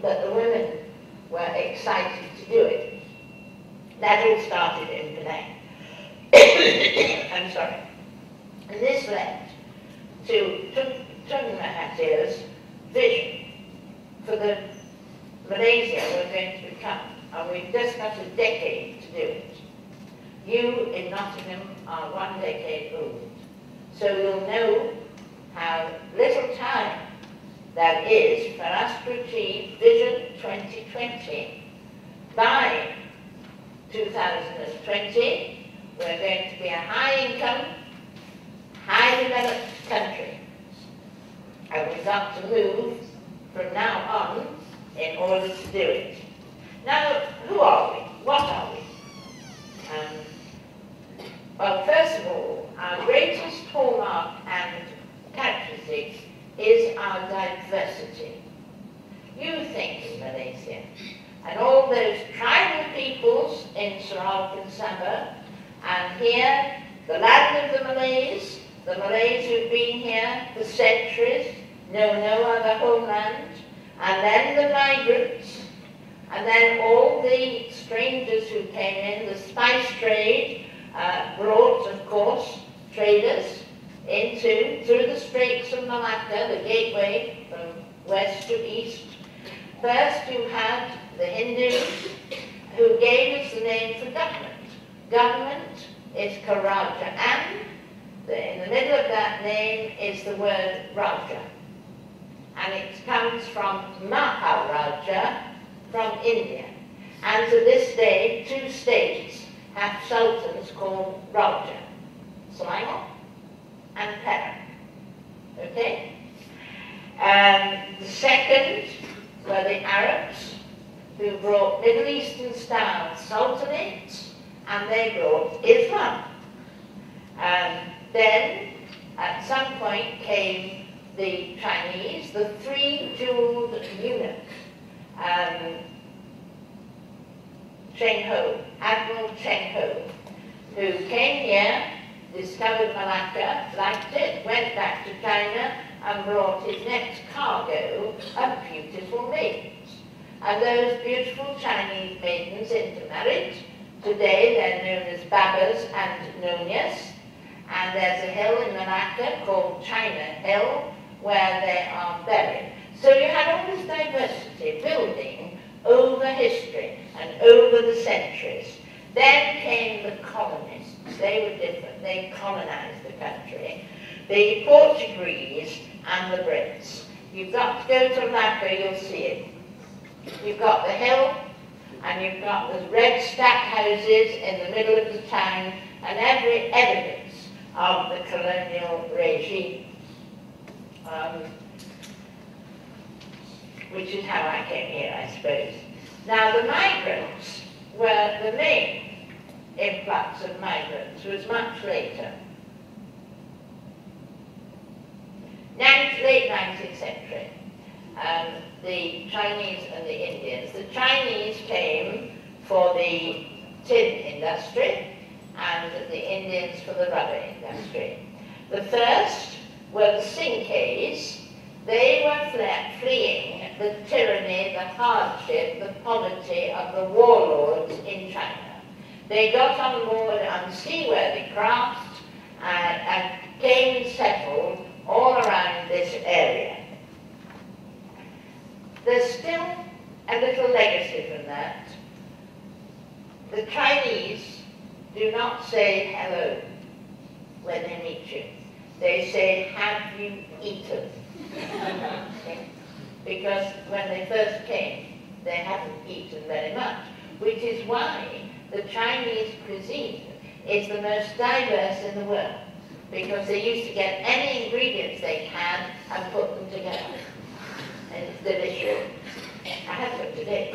but the women were excited to do it. That all started in Penang. I'm sorry. And this led to Tun Mahathir's vision for the Malaysia we're going to become. And we've just got a decade to do it. You in Nottingham are 1 decade old. So you'll know how little time that is for us to achieve Vision 2020. By 2020, we're going to be a high-income, high-developed country. And we've got to move from now on in order to do it. Now, who are we? What are we? Well, first of all, our greatest hallmark and characteristic is our diversity. You think in Malaysia, and all those tribal peoples in Sarawak and Sabah, and here, the land of the Malays who've been here for centuries, know no other homeland, and then the migrants, and then all the strangers who came in, the spice trade, brought, of course, traders through the Straits of Malacca, the gateway from west to east. First you had the Hindus, who gave us the name for government. Government is Karaja, and in the middle of that name is the word Raja. And it comes from Maharaja, from India. And to this day, 2 states have sultans called Raja, Selangor and Perak. Okay? The second were the Arabs, who brought Middle Eastern style sultanates, and they brought Islam. Then, at some point, came the Chinese, the 3-jeweled eunuch, Cheng Ho, Admiral Cheng Ho, who came here, discovered Malacca, liked it, went back to China, and brought his next cargo of beautiful maidens. And those beautiful Chinese maidens intermarried. Today they're known as Babas and Nonias. And there's a hill in Malacca called China Hill, where they are buried. So you had all this diversity building over history and over the centuries. Then came the colonists. They were different. They colonized the country. The Portuguese and the Brits. You've got to go to Malacca, you'll see it. You've got the hill, and you've got the red stack houses in the middle of the town, and every evidence of the colonial regime. Which is how I came here, I suppose. Now, the migrants were the main influx of migrants, was much later. Late 19th century, the Chinese and the Indians. The Chinese came for the tin industry, and the Indians for the rubber industry. The first were the Sinkays. They were fleeing the tyranny, the hardship, the poverty of the warlords in China. They got on board unseaworthy craft and came and settled all around this area. There's still a little legacy from that. The Chinese do not say hello when they meet you. They say, have you eaten? Because when they first came, they hadn't eaten very much, which is why the Chinese cuisine is the most diverse in the world, because they used to get any ingredients they can and put them together. And it's delicious. I had some today.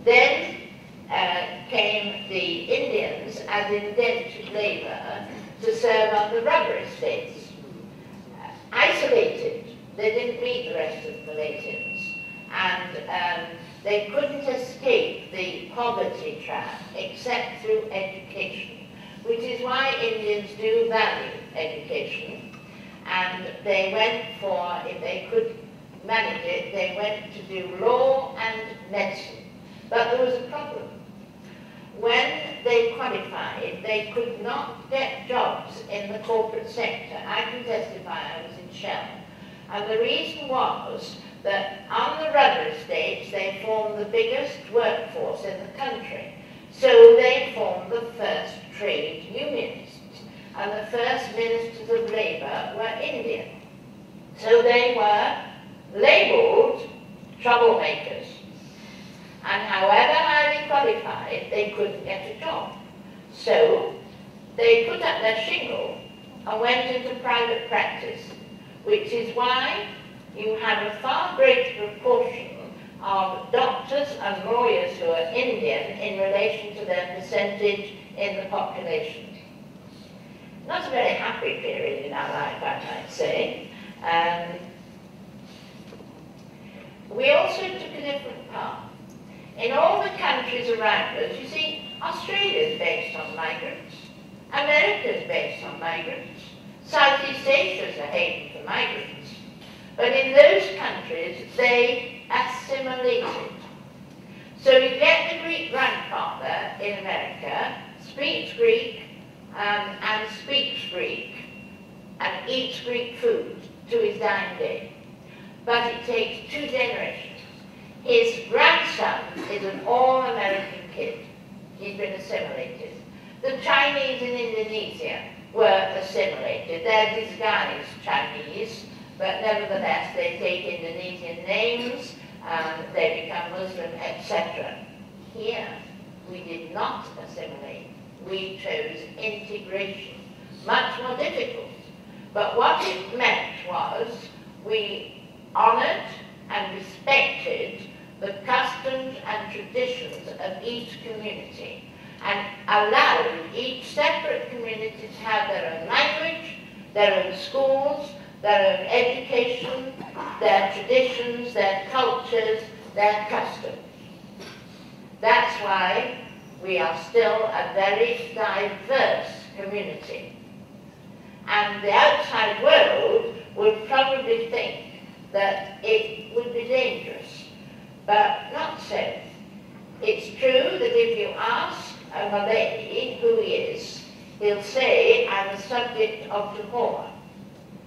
Then came the Indians as indentured labor to serve on the rubber estates. Isolated, they didn't meet the rest of the Malaysians, and they couldn't escape the poverty trap except through education, which is why Indians do value education. and they went for, if they could manage it, they went to do law and medicine. But there was a problem. When they qualified, they could not get jobs in the corporate sector. I can testify, I was in Shell. And the reason was that on the rubber estates, they formed the biggest workforce in the country. So they formed the first trade unionists. And the first ministers of labour were Indian. So they were labelled troublemakers. And however highly qualified, they couldn't get a job. So they put up their shingle and went into private practice, which is why you have a far greater proportion of doctors and lawyers who are Indian in relation to their percentage in the population. Not a very happy period in our life, I might say. We also took a different path. In all the countries around us, you see, Australia is based on migrants, America is based on migrants, Southeast Asia is a haven for migrants. But in those countries, they assimilated. So you get the Greek grandfather in America, speaks Greek, and speaks Greek, and eats Greek food to his dying day. But it takes 2 generations. His grandson is an all-American kid. He's been assimilated. The Chinese in Indonesia were assimilated. They're disguised Chinese, but nevertheless they take Indonesian names, and they become Muslim, etc. Here, we did not assimilate. We chose integration. Much more difficult. But what it meant was we honoured and respected the customs and traditions of each community and allowed each separate community to have their own language, their own schools, their own education, their traditions, their cultures, their customs. That's why we are still a very diverse community. And the outside world would probably think that it would be dangerous, but not so. It's true that if you ask a Malay who he is, he'll say, I'm a subject of Johor.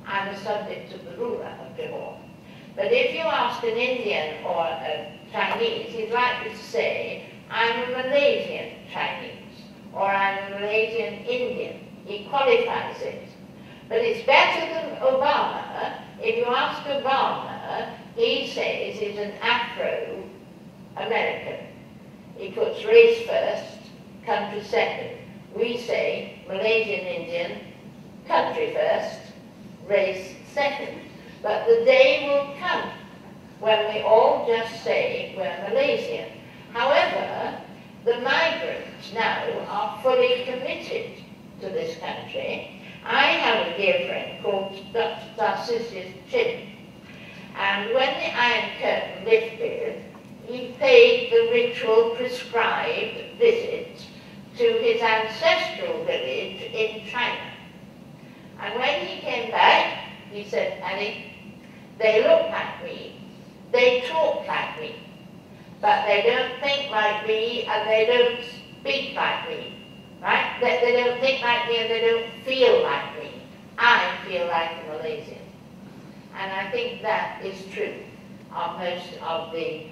I'm a subject of the ruler of Johor. But if you ask an Indian or a Chinese, he's likely to say, I'm a Malaysian Chinese, or I'm a Malaysian Indian. He qualifies it. But it's better than Obama. If you ask Obama, he says he's an Afro-American. He puts race first, country second. We say Malaysian Indian, country first, race second. But the day will come when we all just say we're Malaysian. However, the migrants now are fully committed to this country. I have a dear friend called Dr. Tarcisius Chin, and when the Iron Curtain lifted, he paid the ritual prescribed visit to his ancestral village in China. And when he came back, he said, Paddie, they look like me, they talk like me, but they don't think like me and they don't speak like me. Right? They don't think like me and they don't feel like me. I feel like a Malaysian. And I think that is true of most of the,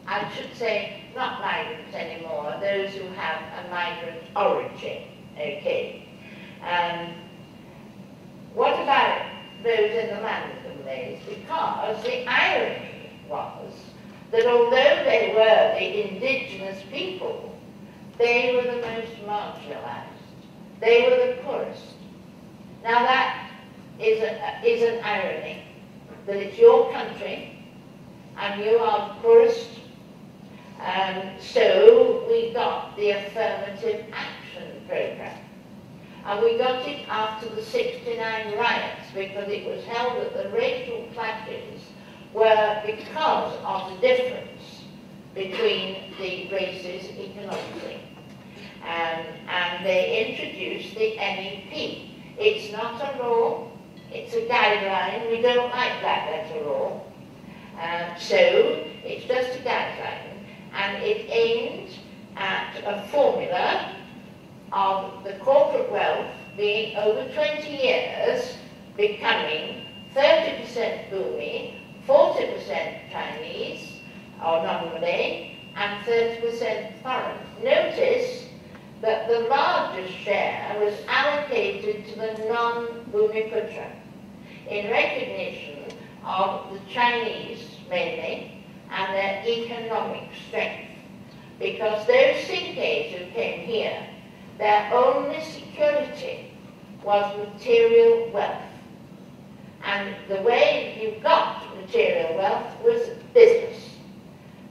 I should say, not migrants anymore, those who have a migrant origin. Okay. What about those in the land of the Malays? Because the irony was that although they were the indigenous people, they were the most marginalized. They were the poorest. Now that is an irony, that it's your country and you are the poorest. So we got the affirmative action program. And we got it after the '69 riots because it was held that the racial clashes were because of the difference between the races economically. And they introduced the MEP. It's not a law, it's a guideline. We don't like that letter law. So it's just a guideline, and it aims at a formula of the corporate wealth being over 20 years becoming 30% Bowie, 40% Chinese or non-Malay, and 30% foreign. Notice that the largest share was allocated to the non-Bumiputra in recognition of the Chinese mainly and their economic strength. Because those Sinkays who came here, their only security was material wealth. And the way you got material wealth was business.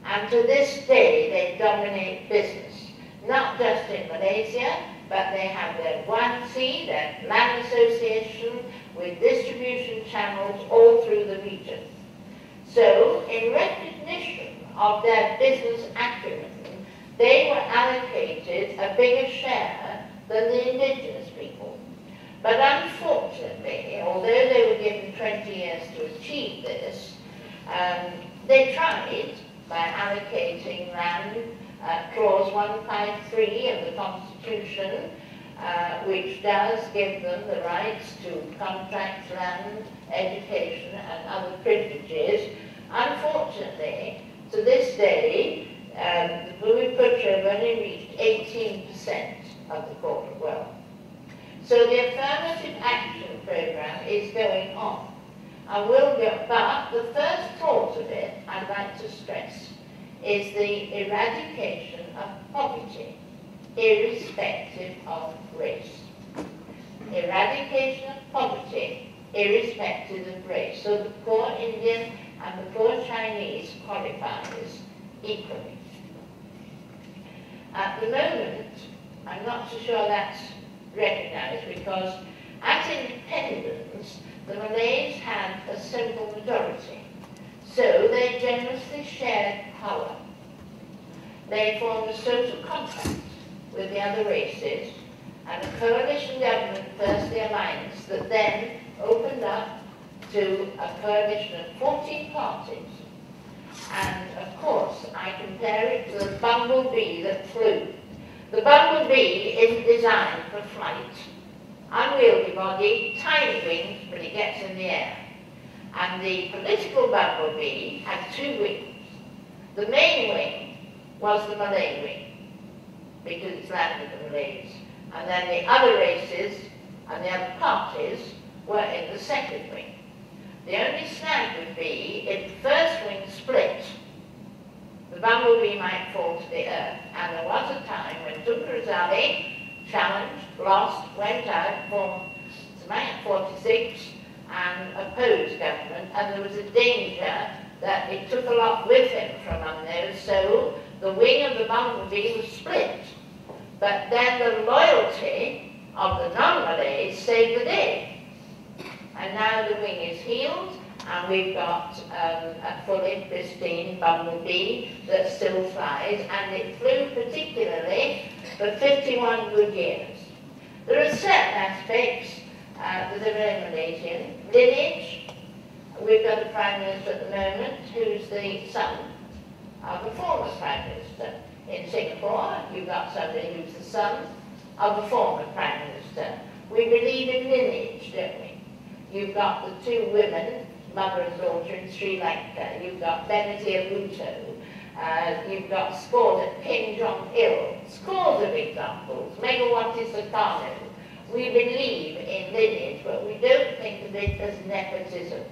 And to this day, they dominate business. Not just in Malaysia, but they have their 1C, their land association, with distribution channels all through the region. So, in recognition of their business acumen, they were allocated a bigger share than the indigenous people. But unfortunately, although they were given 20 years to achieve this, they tried by allocating land, Clause 153 of the Constitution, which does give them the rights to contract land, education, and other privileges. Unfortunately, to this day, the Bumiputra have only reached 18% of the corporate wealth. So the affirmative action program is going on. And will go, but the first thought of it, I'd like to stress, is the eradication of poverty, irrespective of race. Eradication of poverty, irrespective of race. So the poor Indian and the poor Chinese qualifies equally. At the moment, I'm not so sure that's recognized because at independence, the Malays had a simple majority. So they generously shared power. They formed a social compact with the other races, and a coalition government, first the alliance, that then opened up to a coalition of 14 parties. And of course, I compare it to the bumblebee that flew. The bumblebee isn't designed for flight. Unwieldy body, tiny wings, but it gets in the air. And the political bumblebee had two wings. The main wing was the Malay wing, because it's landed the Malays. And then the other races and the other parties were in the second wing. The only snag would be if the first wing split, the bumblebee might fall to the earth. And there was a time when Tunku Rizali challenged, lost, went out, formed Semangat 46 and opposed government, and there was a danger that it took a lot with him from UMNO, so the wing of the bumblebee was split. But then the loyalty of the non-Malays saved the day. And now the wing is healed, and we've got a fully pristine bumblebee that still flies, and it flew particularly for 51 good years. There are certain aspects that are very Malaysian. Lineage, we've got a Prime Minister at the moment who's the son of a former Prime Minister. In Singapore, you've got somebody who's the son of a former Prime Minister. We believe in lineage, don't we? You've got the two women, mother and daughter in Sri Lanka. You've got Benazir Bhutto. You've got scores at Kim Jong-il. Scores of examples. Megawati Sukarno. We believe in lineage, but we don't think of it as nepotism.